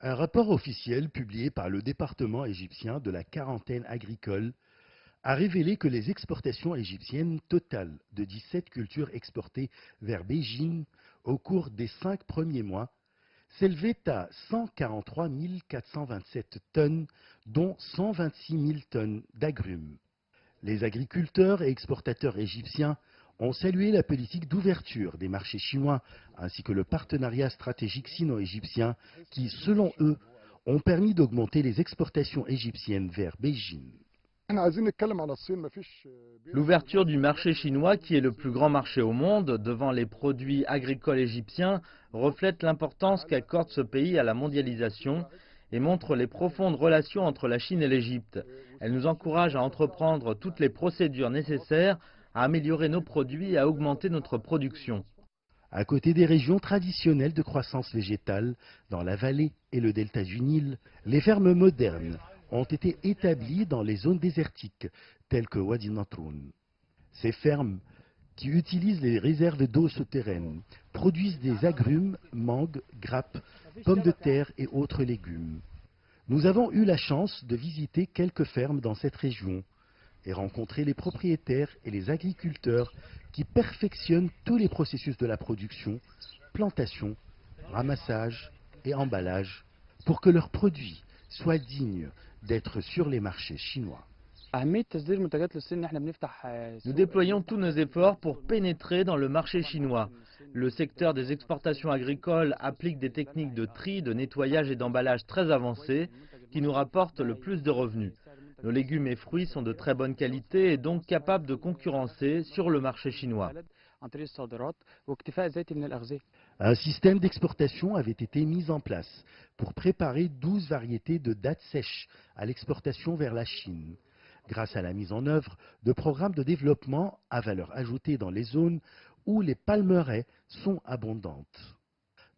Un rapport officiel publié par le département égyptien de la quarantaine agricole a révélé que les exportations égyptiennes totales de 17 cultures exportées vers Beijing au cours des 5 premiers mois s'élevaient à 143 427 tonnes, dont 126 000 tonnes d'agrumes. Les agriculteurs et exportateurs égyptiens ont salué la politique d'ouverture des marchés chinois ainsi que le partenariat stratégique sino-égyptien qui, selon eux, ont permis d'augmenter les exportations égyptiennes vers Beijing. L'ouverture du marché chinois, qui est le plus grand marché au monde, devant les produits agricoles égyptiens, reflète l'importance qu'accorde ce pays à la mondialisation et montre les profondes relations entre la Chine et l'Égypte. Elle nous encourage à entreprendre toutes les procédures nécessaires à améliorer nos produits et à augmenter notre production. À côté des régions traditionnelles de croissance végétale, dans la vallée et le delta du Nil, les fermes modernes ont été établies dans les zones désertiques, telles que Wadi Natroun. Ces fermes, qui utilisent les réserves d'eau souterraines, produisent des agrumes, mangues, grappes, pommes de terre et autres légumes. Nous avons eu la chance de visiter quelques fermes dans cette région et rencontrer les propriétaires et les agriculteurs qui perfectionnent tous les processus de la production, plantation, ramassage et emballage pour que leurs produits soient dignes d'être sur les marchés chinois. Nous déployons tous nos efforts pour pénétrer dans le marché chinois. Le secteur des exportations agricoles applique des techniques de tri, de nettoyage et d'emballage très avancées qui nous rapportent le plus de revenus. Nos légumes et fruits sont de très bonne qualité et donc capables de concurrencer sur le marché chinois. Un système d'exportation avait été mis en place pour préparer 12 variétés de dattes sèches à l'exportation vers la Chine, grâce à la mise en œuvre de programmes de développement à valeur ajoutée dans les zones où les palmeraies sont abondantes.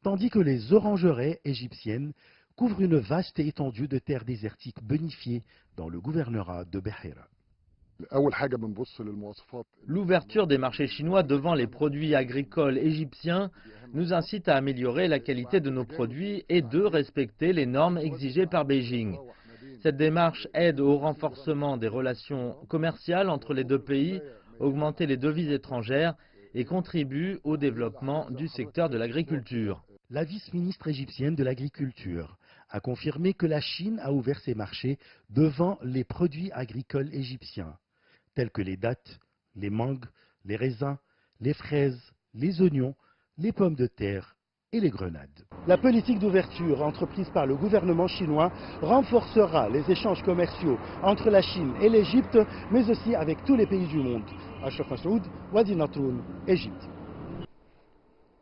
Tandis que les orangeraies égyptiennes couvrent une vaste étendue de terres désertiques bonifiées dans le gouvernorat de Beira. L'ouverture des marchés chinois devant les produits agricoles égyptiens nous incite à améliorer la qualité de nos produits et de respecter les normes exigées par Beijing. Cette démarche aide au renforcement des relations commerciales entre les deux pays, augmenter les devises étrangères et contribue au développement du secteur de l'agriculture. La vice-ministre égyptienne de l'Agriculture a confirmé que la Chine a ouvert ses marchés devant les produits agricoles égyptiens, tels que les dattes, les mangues, les raisins, les fraises, les oignons, les pommes de terre et les grenades. La politique d'ouverture entreprise par le gouvernement chinois renforcera les échanges commerciaux entre la Chine et l'Égypte, mais aussi avec tous les pays du monde. Ashraf Massoud, Wadi Natroun, Égypte.